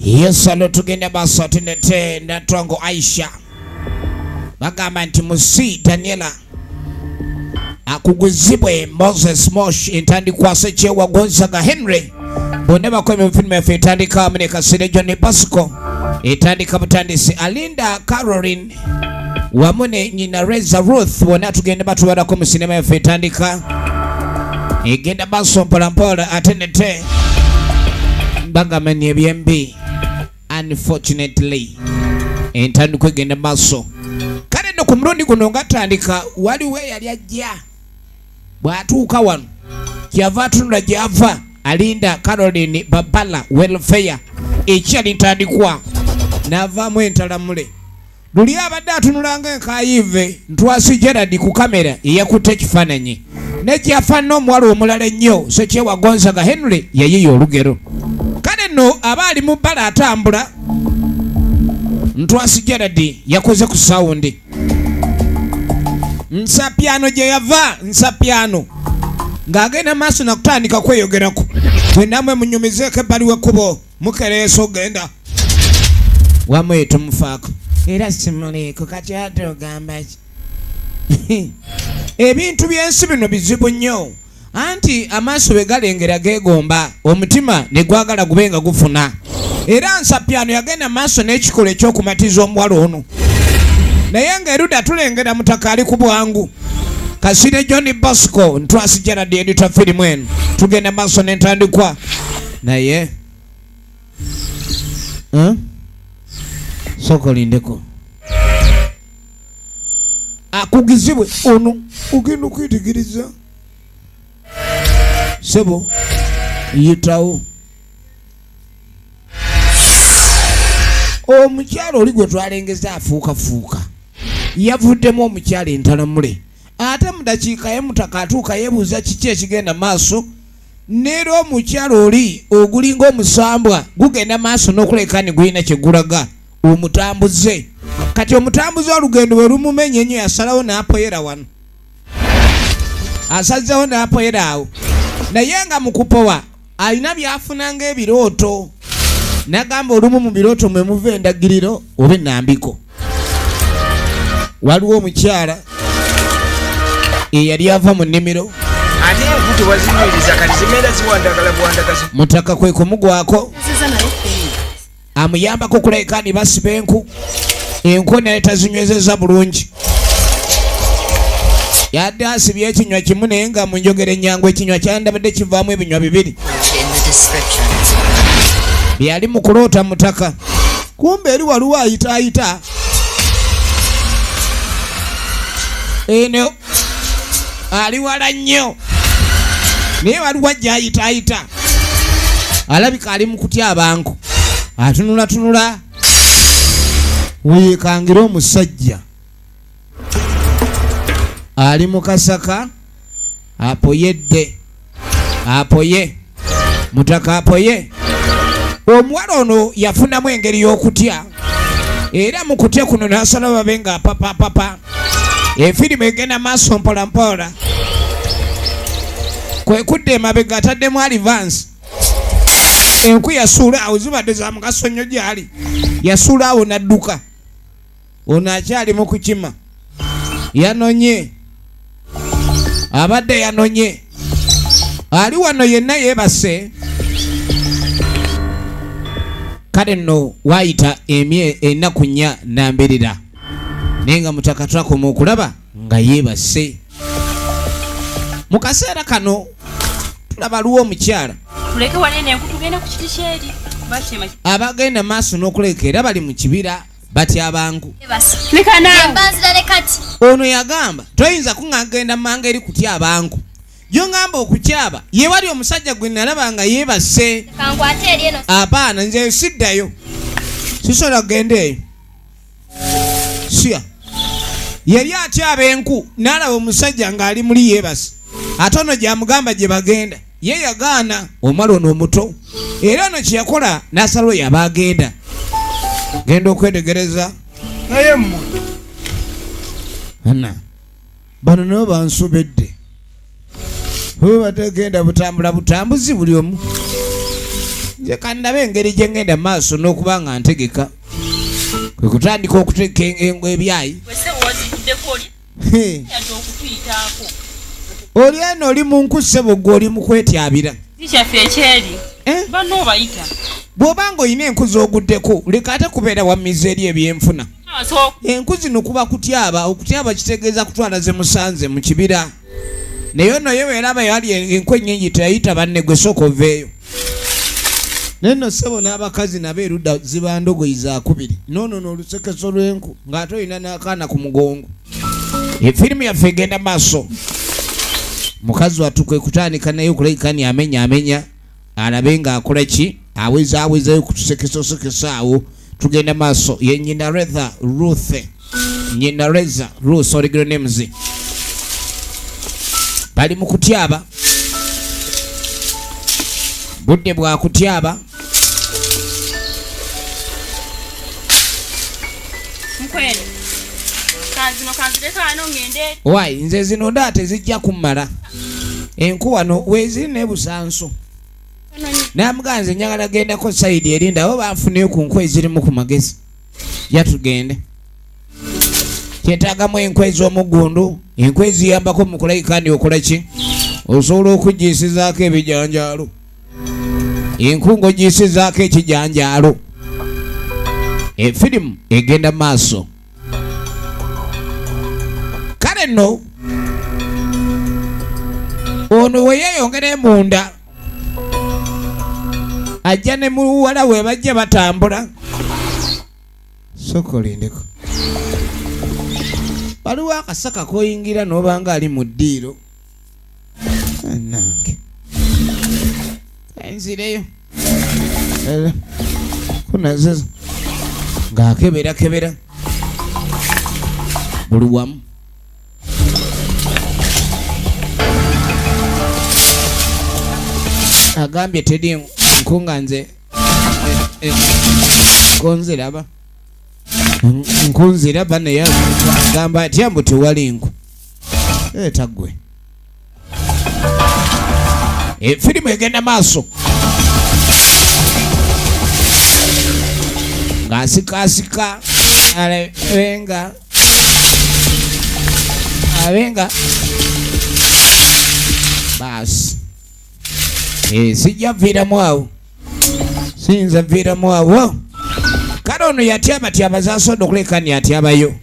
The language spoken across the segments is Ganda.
Yes, alo tugenda baso tinete ndatwango Aisha. Bagamba nti musi Daniela akuguzibwe Moses Mosh intandikwa Sekyewa Gonzaga Henry bonna bakweme mfilme efe itandika mune Kasire John Pasco itandika butandisi Alinda Caroline wamune nyina Reza Ruth bonna tugenda batubadako mu sinema efe itandika igenda baso mpolampola atenete bagamba ni ebyembi unfortunately intandikwa igenda baso kale no ku mulundi guno ngatandika waliwo yali ajja bwatuuka wano kyava atunula gyava Alinda Caroline Babala welfare ekyali ntandikwa n'avaamu entalamule luli abadde atunulanga enkayive ntwasi Gerard ku kamera eyakutte ekifaananyi nekyafaanana omuwala omulala ennyo Sekyewa Gonzaga Henry yayiye olugero kale nno aba ali mu bbala atambula ntwasi Gerard yakoze ku sawundi nsapyano gye yava nsapyano ng'agenda maaso nakutandika kweyogerako bwe namwe munyumizeeko ebbali w'ekkubo mukereesa ogenda wamwe tumufaako era simuliiko kati ate ogamba ki ebintu by'ensi bino bizibu nnyo anti amaaso bwe galengera geegomba omutima ne gwagala gube nga gufuna era nsapyano yagenda maaso n'ekikolo eky'okumatiza omuwala ono naye ng'erudda tulengera mutaka ali ku bwangu Kasire John Pasco ntwasi Gerard editor film eno tugenda maaso n'entandikwa naye soko lindeko akugizibwe ono ogenda okwetegereza sebo yitawo omukyalo oli gwe twalengeza afuukafuuka yavuddemu omukyalo entalamule ate mu dakiika ye mutaka atuuka yeebuuza kiki ekigenda maaso neera omukyalo oli ogulinga omusambwa gugenda maaso n'okuleka ne gulina kye gulaga omutambuze kati omutambuze olugendo bwe lumumenya ennyo yasalawo n'apoyera wano asazzewo n'apoyera awo naye nga mu kupowa alina byafunanga ebirooto nagamba olumu mu birooto mwe muva endagiriro oba ennambiko waliwo omukyala eyali ava mu nnimiro ate enkutu wazinyiriza kati zigenda ziwandagala bwandagazi mutaka kwe kumugwako amuyambako kuleka ni basiba enku naye tazinywezeza bulungi yadde asibye ekinywa kimu naye nga mu njogera ennyangu ekinywa kyandabadde kivaamu ebinywa bibiri byali mu kuloota mutaka kumbe eri waliwo ayitaayita eno ali wala nnyo naye waliwo ajja ayitaayita alabika ali mu kutya abantu atunulatunula weekangira omusajja ali mu kasaka apoyedde apoye mutaka apoye omuwala ono yafunamu engeri y'okutya era mu kutya kuno n'asala babe nga papapapa efirimu egenda maaso mpolampola kwe kudda emabega ataddemu alivansi enku yasuula awo zibadde za mugaso nnyo gyali yasuula awo n'adduka ono akyali mu kukima yanonye abadde yanonye ali wano yenna yeebase kale nno waayita ennaku 4 nambirira naye nga mutaka twakoma okulaba nga yeebase mu kaseera kano tulaba luwa omukyala tuleke wanene enku tugenda ku kiti kyeri abagenda maaso n'okuleka era bali mu kibira batya abangu ono yagamba toyinza kuŋŋagenda manga eri kutya abangu gyongamba okukyaba ye wali omusajja gwe nalaba nga yeebase apaana nze siddayo sisobola kugenda eyo sya yali atyaba enku n'alaba omusajja ng'ali muli yeebase ate ono gyamugamba gye bagenda ye yagaana omwala ono omuto era ono kye yakola n'asalawo yaba agenda genda okwetegereza naye mmwe ana bano nabo bansobedde oba bategenda butambula butambuzi buli omu nze kandabe engeri gye ngenda maaso n'okuba nga ntegeka kwe kutandika okuteeka ebyayi oli eno oli mu nkusebo gwe oli mu kwetyabira bw'oba nga olina enkuzi oguddeko leka ate kubeera wammiza eri ebyenfuna enkuzi nokuba kutyaba okutyaba kitegeeza kutwala ze musanze mu kibira naye ono ye weeraba yali enkwe ennyingi teyayita banne gwe sooka oveeyo neno ssebo n'abakazi nabo erudda ziba ndogoyi za kubiri noonono olusekeso lw'enku ng'ate olina n'akaana ku mugongo efirimu yaffe egenda maaso mukazi wattu kwe kutandika naye okulabikani amenya alabe ng'akola ki awezayo kutusekesosekesa awo tugenda maaso ye nyina Ruth original names bali mu kutyaba budde bwa kutyaba wayi nze zino nda tezijja kummala enku wano weziri n'ebusanso namuganze njagala gendako sayidi erinda abo banfuneyo ku nkwe ezirimu ku magezi yatugende kyetaagamu enkwe ez'omugundu enkwe eziyambako mu kulayikandi okola ki osobola okugiisizaako ebijanjaalo enkungo giisizaako ekijanjaalo efirimu egenda maaso kale nno ono weyeeyongera emunda ajja ne muwala we bajja batambula sokolindeko waliwo akasaka koyingira n'obanga ali mu ddiiro nange enzireyo kunaze ng'akeberakebera buli wamu agambye teri nkunga nze nkunziraba naye agamba atya mbu tewali nku taggwe efirimu egenda maaso ng'asikasika abenga baasi sijja viramu awo siyinza viramu awo kale ono yatyabatyaba zasonda okulekani atyabayo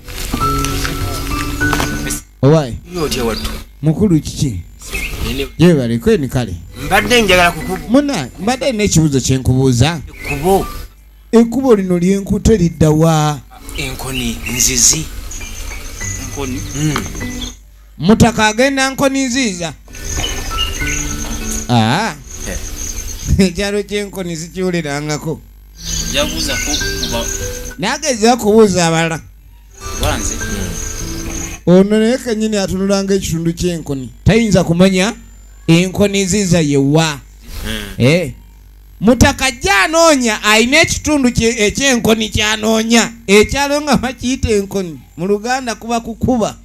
owaye mukulu kiki yebalekweni kale mbadde njagala muna mbadde n'ekibuuzo kyenkubuuza ekkubo lino lyenku teriddawa enkoni nzizi mutaka agenda nkoni nziza ekyalo kyenkoni sikiwulirangako nageza kubuuza abalala ono naye kenyini atunulanga ekitundu kyenkoni tayinza kumanya enkoni nziza yewa mutaka gyanoonya alina ekitundu ekyenkoni kyanoonya ekyalo nga bakiyita enkoni mu Luganda kuba kukuba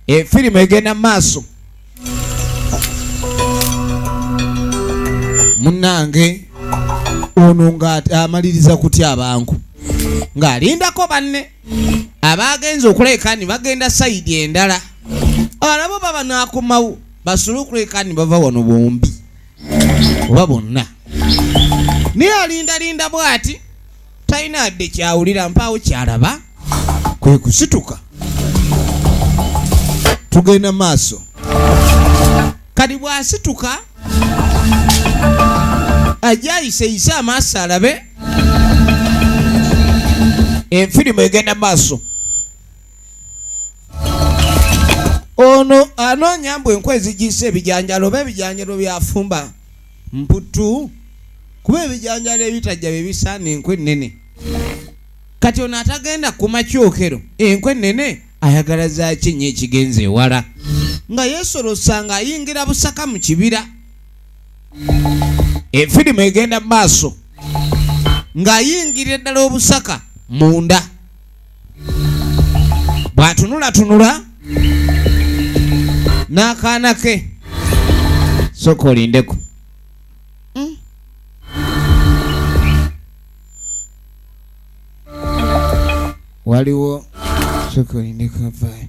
efirimu egenda maaso munange ono nga amaliriza kutya abantu ng'alindako banne abagenza okulekani bagenda sayidi endala alabo baba nakomawo basole okulekani bava wano bombi oba bonna naye alindalinda bw'ati talina adde kyawulira mpaawo kyalaba kwe kusituka tugenda maaso kati bw'asituka ajja ayiseyise amaaso alabe enfirimu egenda maaso ono anoonya mbu enkwe ezigiyise ebijanjalo oba ebijanjalo byafumba mputu kuba ebijanjalo ebitajja bye bisaana enkwe ennene kati ono atagenda kumakyokero enkwe ennene ayagala zaaki nnyo ekigenza ewala nga yeesolosa nga ayingira busaka mu kibira efirimu egenda maaso ng'ayingirira ddala obusaka munda bw'atunulatunula n'akaana ke soka olindeko waliwo sokoli ne kavaayi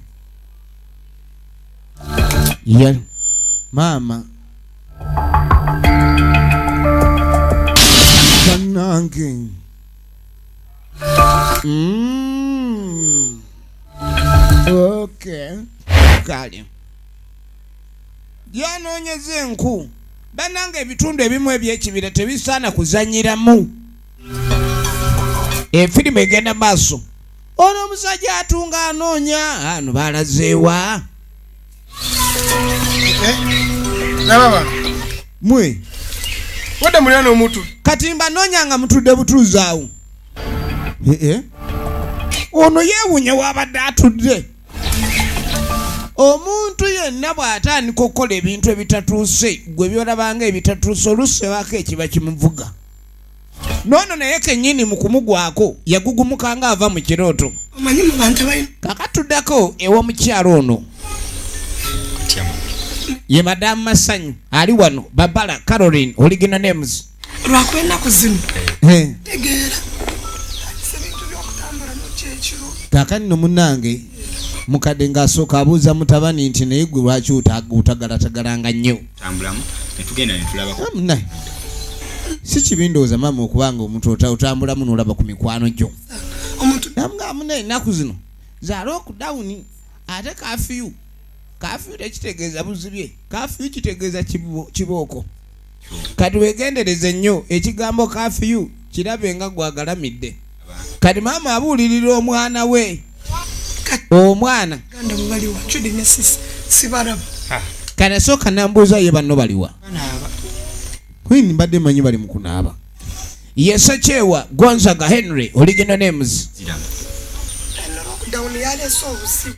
ya maama bannange okay kale yanoonyeza enku bannange ebitundu ebimu ebyekibira tebisaana kuzanyiramu efirimu egenda maaso ono omusajja atunga anoonya ano balazeewa nababa mwe wadde mulina omutu kati mbanoonya nga mutudde butuuzaawo ono yeewunya wabadde atudde omuntu yenna bw'atandika okukola ebintu ebitatuuse gwe byolabanga ebitatuuse oluseebako ekiba kimuvuga noono naye kennyini mu kumugwako yagugumuka nga ava mu kirooto omanyi mu bantu abalina kakatuddako ew'omukyalo ono ye madamu Masanyu ali wano Babala Caroline Original Names lwakuba ennaku zino tegeera ebintu byokutambula nokyekiro kakati no munnange mukadde ng'asooka abuuza mutabani nti naye gwe lwaki utagalatagalananga nnyo tambulamu netugenda netulabako munnaye si kibi ndowooza maama okubanga omuntu otambulamu n'olaba ku mikwano gyo omuntu namuga munnaye ennaku zino za lockdown ate kafiyu tekitegeeza buzibye kafiyu kitegeeza kibooko kati weegendereze nnyo ekigambo kafiyu kirabe nga gwagalamidde kati maama abuulirira omwana we omwana ganda mubaliwa chudi ne sibaraba kati asooka nambuuza ye banno baliwa kwini mbadde manyi bali mu kunaaba ye Ssekyewa Gonzaga Henry Original Names lockdown yaleese obuzibu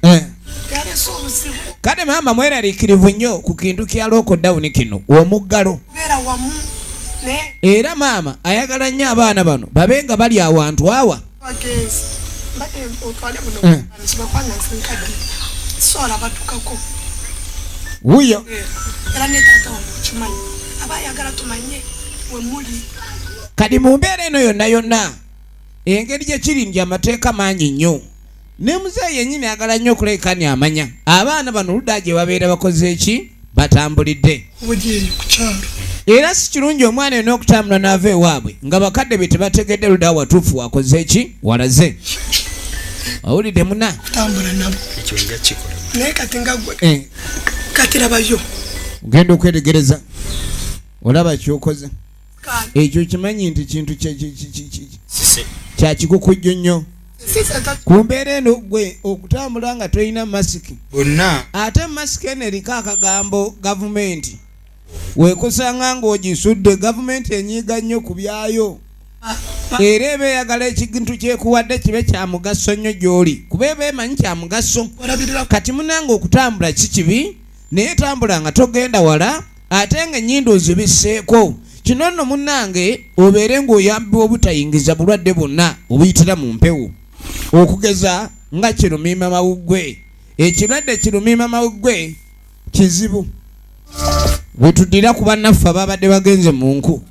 yaleese obuzibu kale maama mweraliikirivu nnyo ku kintu kya lockdown kino omuggalo beera wamu ne era maama ayagala nnyo abaana bano babe nga bali awantu awa bagenzi mbadde otwale buno nsibakwanga nsinkadde sola batukako wuyo era ne taata wamukimanyi abayagala tumanye we muli kati mu mbeera eno yonna yonna engeri gye kiri ndi amateeka mangi nnyo ne muzeeyi yennyini ayagala nnyo okulekani amanya abaana bano ludda gye babeera bakoze eki batambulidde wejeeyo ku kyalo era si kirungi omwana yonna okutambula n'ava ewaabwe nga bakadde be tebategedde ludda watuufu wakoze eki walaze awulidde muna kutambula nabo ekyo nga kikola naye kati nga gwe kati labayo ogenda okwetegereza olaba kyokoze ekyo kimanyi nti kintu kyakikukujjo nnyo ku mbeera eno gwe okutambula nga tolina masiki bonna ate masiki eno eriko akagambo gavumenti weekusanga ng'ogisudde gavumenti enyiiga nnyo ku byayo era eba eyagala ekintu kyekuwadde kibe kya mugaso nnyo gy'oli kuba eba emanyi kya mugaso kati munange okutambula si kibi naye tambula nga togenda wala ate nga ennyindo ozibisseeko kino nno munnange obeere ng'oyambibwa obutayingiza bulwadde bwonna obuyitira mu mpewo okugeza nga kirumiima mawuggwe ekirwadde kirumiima mawuggwe kizibu bwe tuddira ku bannaffe ababadde bagenze mu nku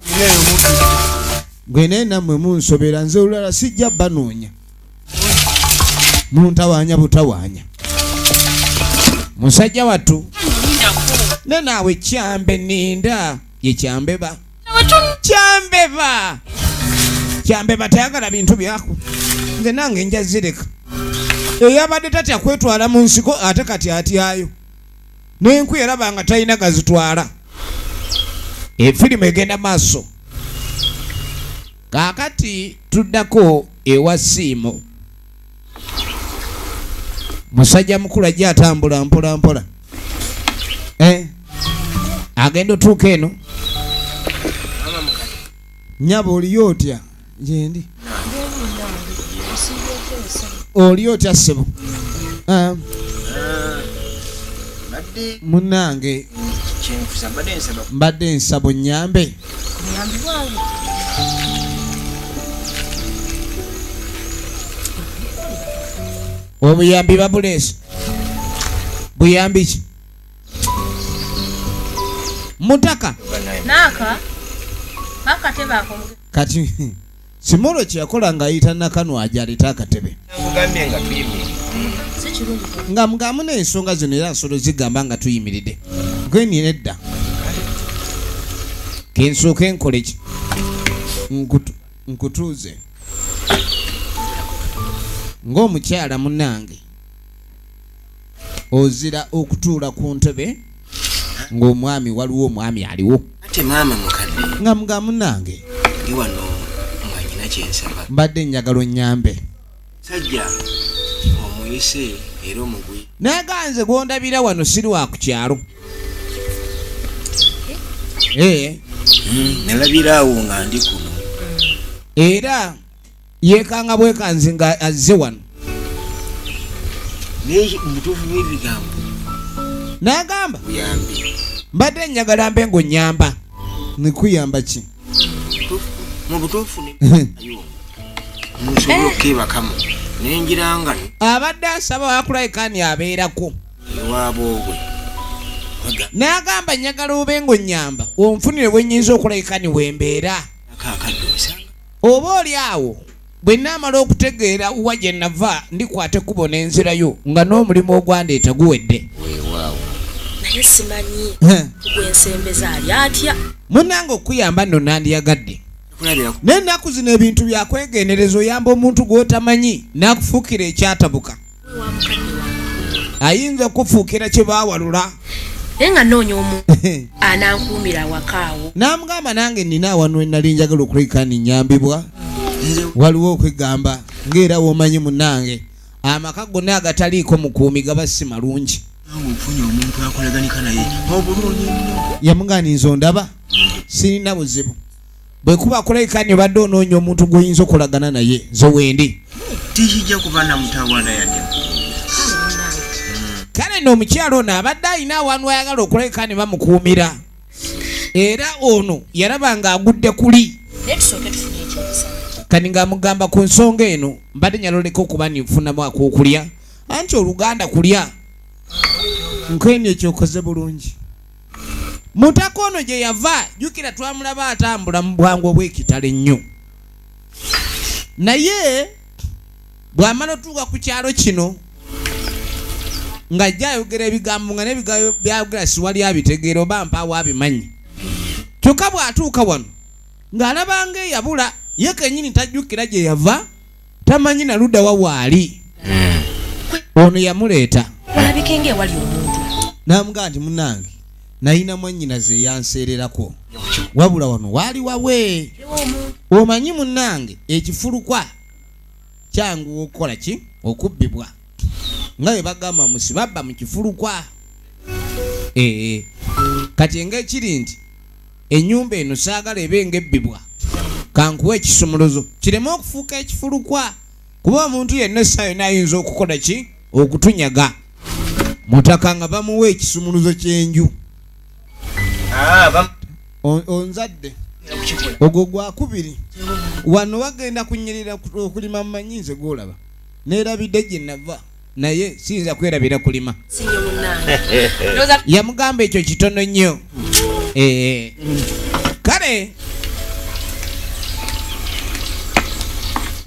gwe naye nammwe munsobera nze olulala sijja banoonya muntawaanya butawaanya musajja wattu ne naawe kyambe ninda ye kyambeba kyambeba tayagala bintu byaku nze nange njazireka eyabadde tatya kwetwala mu nsiko ate kati atyayo n'enku eraba nga talina gazitwala efirimu egenda maaso kaakati tuddako ewa siimo musajja mukulu ajja atambula mpola mpola agenda otuuka eno nyaba oliyo otya gyendi oliyo otya ssebo munnange mbadde nsaba nnyambe obuyambi babuleese buyambi ki mutaka naka bakatebako kati Simolo kyeyakola ng'ayita Nakano ajaleta akatebe. Mugambye nga tuyimire. Nga mugamu n'ensonga zino era nsolo zigamba nga tuyimiridde. Gweni nedda. Kensooke nkole ki? Nkutuuze. Ng'omukyala munnange. Ozira okutuula ku ntebe ng'omwami waliwo omwami aliwo. Ate maama mukadde. Nga mugamu nange. Ndi wano nga nyina kyensaba. Mbadde njagala onnyambe. Sajja omuyise era omugwi. Naganze gwondabira wano siri wa ku kyalo. Nalabiraawo nga ndi kuno. Era yeekanga bwekanzi nga azze wano. Naye mutuufu bw'ebigambo. N'agamba Buyambi. mbadde njagala mbe ng'onnyamba. Nikuyamba ki? Mu butuufu ne ayo. Musobola okebakamu. Nenjiranga Abadde asaba wakulayikaani abeerako. ewaabo bwe. N'agamba njagala obe ng'onnyamba onfunire bwe nnyinza okulayikaani wembeera. Akaakadde osanga. Oba oli awo bwe nnaamala okutegeera wa gye nava ndikwate ekkubo n'enzirayo nga n'omulimu ogwandeeta guwedde. Weewaawo. naye simanyi gwensembeza ali atya. Munnange okuyamba nno nandiyagadde. Kulabirako. N'ennaku zino ebintu byakwegendereza oyamba omuntu gw'otamanyi n'akufuukira ekyatabuka. wa mukadde wange Ayinza okufuukira kye baawalula. naye nga nnoonya omu anankuumira wakaawo. N'amugamba nange nnina awano ennali njagala okulayikaani nnyambibwa. Waliwo okwegamba ng'era w'omanyi munnange amaka gonna agataliiko mukuumi gaba si malungi. Naawe ofunye omuntu akolaganika naye obulungi nnyo. Yamugaaniza ondaba sirina buzibu. Bwe kuba akulayikaani obadde onoonya omuntu gw'oyinza okulagana naye zo wendi. Tikijja kuba na mutawaana yadde. Kale n'omukyalo ono abadde alina awantu ayagala okulayikaani bamukuumira. Era ono yalaba ng'agudde kuli. naye tusooke tufune ekyemisana. Kani ng'amugamba ku nsonga eno mbadde nyaloleka okuba ninfunamu ak'okulya. Anti oluganda kulya. Nkweni ekyokoze bulungi. Mutaka ono gye yava jjukira twamulaba atambula mu bwangu obw'ekitalo ennyo. Naye bw'amala otuuka ku kyalo kino ng'ajja ayogera ebigambo nga n'ebigambo byayogera siwali abitegeera oba mpaawo abimanyi. Kyokka bw'atuuka wano ng'alaba ng'eyabula ye kennyini tajjukira gye yava tamanyi na ludda wa waali. Ono yamuleeta. walabike ng'ewali omuntu. N'amugamba nti munnange nayina mwannyinaze eyanseererako wabula wano waali wawe. Omanyi munnange ekifulukwa kyangu okukola ki? Okubbibwa. Nga bwe bagamba musibabba mu kifulukwa. Kati ng'ekiri nti ennyumba eno saagala ebe ng'ebbibwa. Kankuwa ekisumuluzo kireme okufuuka ekifulukwa kuba omuntu yenna essaayo n'ayinza okukola ki? Okutunyaga. Mutaka nga bamuwa ekisumuluzo ky'enju. Onzadde ogwo gwakubiri wano bagenda kunyirira okulima mu manyinze gwolaba neerabidde gye nava naye siyinza kwerabira kulima. sinye munnange. Yamugamba ekyo kitono nnyo. Kale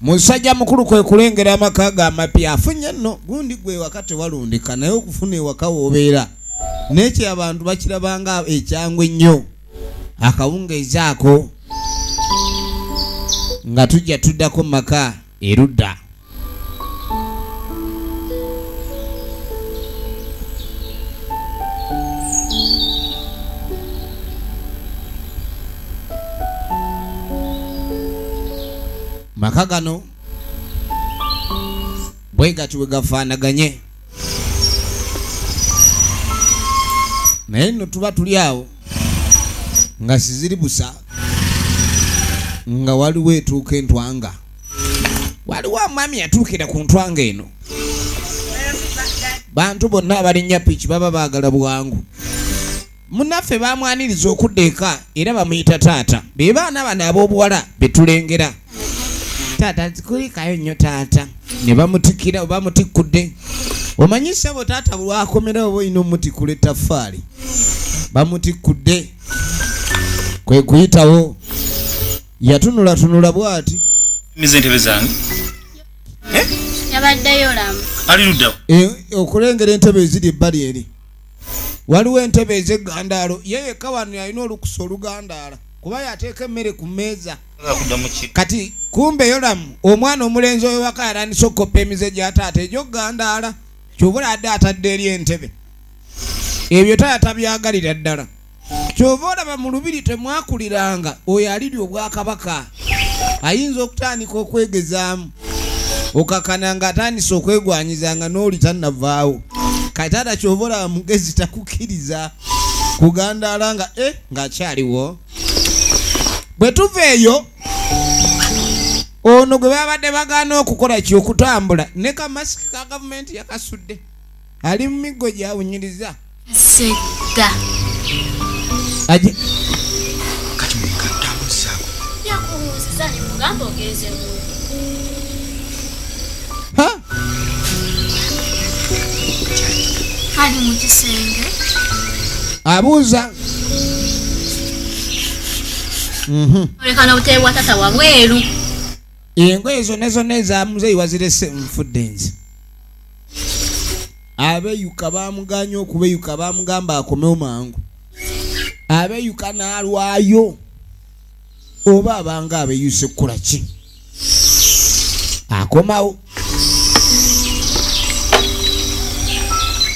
musajja mukulu kwe kulengera amaka ga amapya afunye nno gundi gwe waka tewalundika naye okufuna ewaka w'obeera n'ekyo abantu bakirabanga ekyangwe ennyo akawungeezi ako nga tujja tuddako mu maka erudda. Maka gano bwe gati bwe gafaanaganye naye nno tuba tuli awo nga siziri busa nga waliwo etuuka entwanga. Waliwo omwami yatuukira ku ntwanga eno. Bantu bonna abalinnya piki baba baagala bwangu. Munnaffe bamwaniriza okudda eka era bamuyita taata. Be baana bano ab'obuwala betulengera. Taata zikulikayo nnyo taata. Ne bamutikira oba mutikkudde. Omanyi ssebo taata bwakomera oba olina omutikula ettaffaali. Bamutikkudde. Kwe kuyitawo. Yatunula bw'ati Mizentebe zange. Yabaddeyo lamu. Ali luddawo. Okulengera entebe eziri ebbali eri. Waliwo entebe ez'eggandaalo ye kawano yalina olukusa olugandaala kuba yateeka emmere ku mmeeza. Kati kumbe yolamu omwana omulenzi oyo waka yatandise okukoppa emize gya taata egy'oggandaala kyova adde atadde eri entebe. Ebyo taata tabyagalira ddala. Kyova olaba mu lubiri temwakuliranga oyo alirya obwakabaka ayinza okutandika okwegezaamu okakana nga atandise okwegwanyizanga n'oli tannavaawo. Kati taata kyova olaba mugezi takukkiriza kugandaala nga ng'akyaliwo. Bwe tuva eyo ono gwe babadde bagaana okukola kyokutambula ne kamasiki ka gavumenti yakasudde ali mu miggo gyawunyiriza Sega. aje Kati mukatamusaako. Yakubuuziza ne mugamba ogenze mu. ha Ali mu kisenge. abuuza Olekana obuteebwa tata wabweru. engoye zonna ezaamuzeeyi wazirese nfudde nze. Abeeyuka baamuganya okubeeyuka baamugamba akomewo mangu. Abeeyuka n'alwayo oba abanga abeeyuse kukola ki akomawo.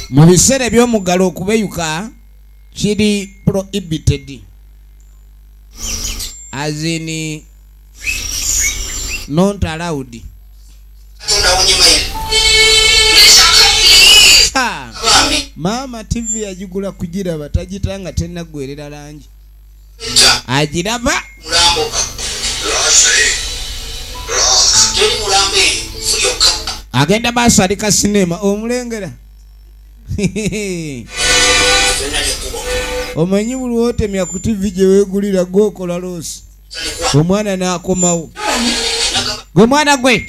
Mu biseera eby'omuggalo okubeeyuka kiri prohibited. As in not allowed. Mama TV yagigula kugiraba tagitanga tennagwerera langi. Agiraba agenda maaso alika sinema omulengera. Omanyi buli wotemya ku TV gye weegulira gwokola loosi omwana n'akomawo. Gwe mwana gwe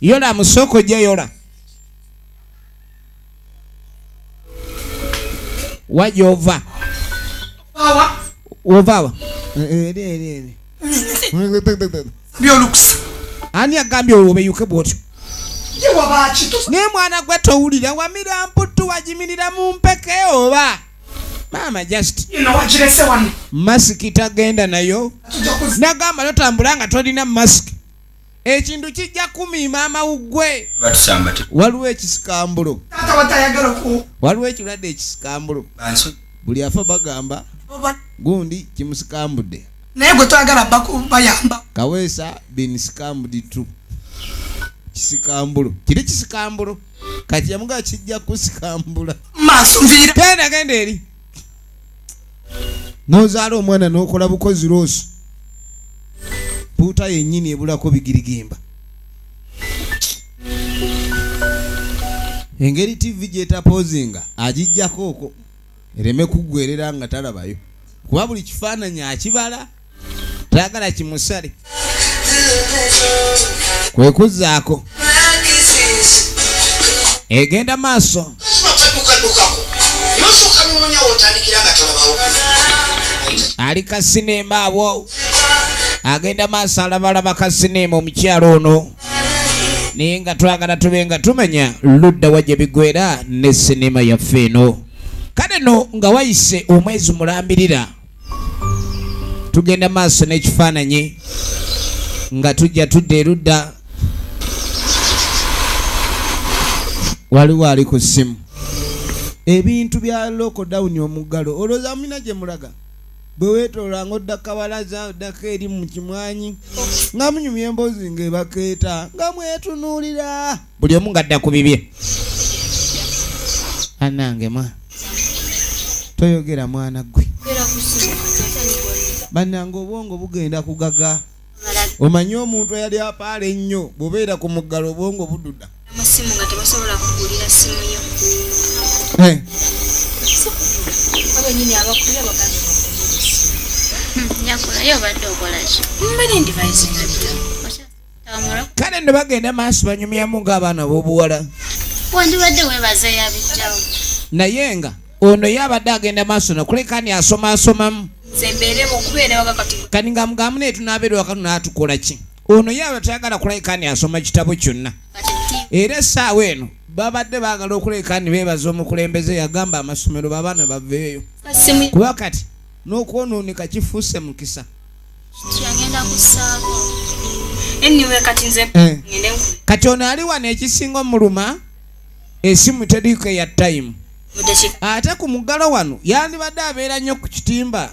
yola musoko gye yola wajova ovawa byolukusa ani agambye obeyuke bwotyo naye mwana gwe towulira wamira mputtu wagimirira mu mpeke oba mama just wagirese wano masiki tagenda nayo nagamba lotambula nga tolina masiki ekintu kijja kumiima amawuggwe. Waliwo ekisikambulo taata watayagala ku waliwo ekirwadde ekisikambulo buli afa bagamba gundi kimusikambudde naye gwe twagala bayamba Kaweesa been scammed too. Kisikambulo kiri kisikambulo kati yamuga kijja kusikambula maaso nviira genda eri nozaala omwana n'okola bukozi loosi puuta yennyini ebulako bigirigimba. Engeri TV gyetapozinga agijjako okwo ereme kuggwerera nga talabayo kuba buli kifaananyi akibala tayagala kimusale kwe kuzzaako egenda maaso. Ali kasinema abo agenda maaso alabalaba kasinema omukyalo ono naye nga twagala tube nga tumenya ludda wajja bigwera ne sinema yaffe eno. Kale no nga wayise omwezi mulambirira tugenda maaso n'ekifaananyi nga tujja tudde erudda waliwo ali ku ssimu ebintu bya lockdown omuggalo olowooza muna gye mulaga bwe weetoolanga odda kabalaza oddako eri mu kimwanyi nga munyumya emboozi ng'ebakeeta nga mwetunuulira buli omu ng'adda ku bibye. Annange mwana toyogera mwana gwe bannange obwongo bugenda kugaga. Omanyi omuntu eyali apaala ennyo bw'obeera ku muggalo obwongo bududa. Amasimu nga tebasobola kugulira simu yo. Abanyini abakulira bagambye nyakola yo badde okola ki? Mbere device nga kale ne bagenda maaso banyumyamu ng'abaana b'obuwala. Wandibadde weebaza yabijjawo. Naye nga ono yabadde agenda maaso nakulekani asomamu zembeere okubeera waka kati kani nga mugamu naye tunaabeera waka tunaatukola ki ono yaba tayagala kulekani asoma kitabo kyonna era essaawa eno babadde baagala okulekani beebaza omukulembeze yagamba amasomero babaana baveeyo kuba kati n'okwonooneka kifuuse mukisa kati ono ali wano ekisinga omuluma esimu teriiko eya time ate ku muggalo wano yandibadde abeera nnyo ku kitimba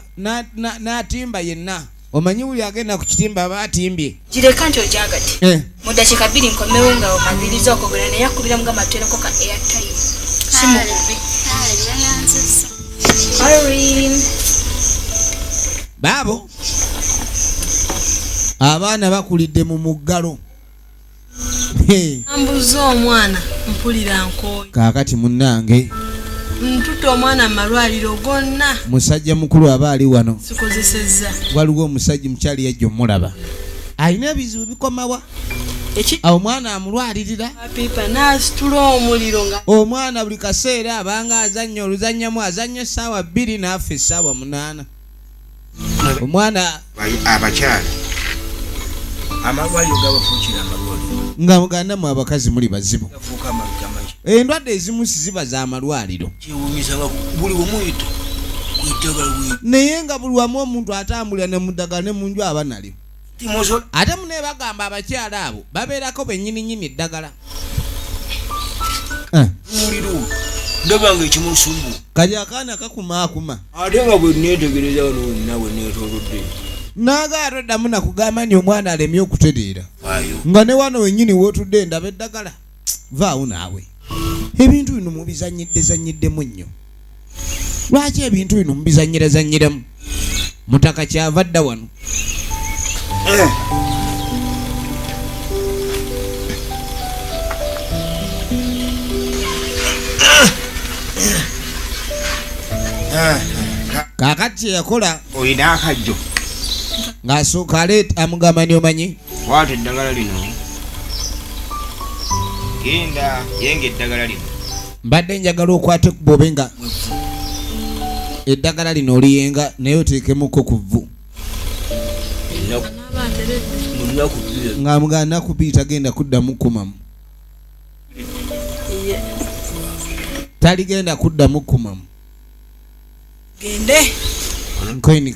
n'atimba yenna omanyi buli agenda ku kitimba aba atimbye gireka nti ojagadde mu dakiika 2 nkomewo nga omaliriza okugula naye akubira mugamba atwereko ka airtime baabo abaana bakulidde mu muggalo ambuza omwana mpulira nkooyi kaakati munnange ntuta omwana amalwaliro gonna musajja mukulu aba ali wano sikozesezza waliwo omusajja mukyali yajja omulaba alina ebizibu bikomawa omwana amulwalirira apipa n'asitula omuliro nga omwana buli kaseera abanga azannya oluzannyamu azannya essaawa 2 n'afa essaawa 8 omwana abakyala amalwaliro gabafuukira amalwaliro nga mugandamu abakazi muli bazibu gafuuka amagamaki endwadde ezimu siziba za malwaliro kiwunyisa nga buli omuyita kwitagala naye nga buli wamu omuntu atambulira ne muddagala ne munju aba nalyo ate mune bagamba abakyala abo babeerako bennyininyini eddagala muliro ndabanga ekimusumbu kali akaana kakumaakuma ate nga bwe neetegereza wano nawe neetolodde naagaara oddamu nakugamba nti omwana alemye okutereera nga ne wano wennyini wootudde ndaba eddagala vaawo naawe ebintu bino mubizanyiddezanyiddemu nnyo lwaki ebintu bino mubizanyirezanyiremu mutaka kyava dda wano kaakati kyeyakola olina akajjo ng'asooka aleeta amugamba ni omanyi waata eddagala lino genda yenga eddagala lino mbadde njagala okwate kubobe nga eddagala lino oliyenga naye oteekemuko ku vvu ng'amugamba nnaku 2 tagenda kuddamu kumamu taligenda kuddamu kumamu gende nkoini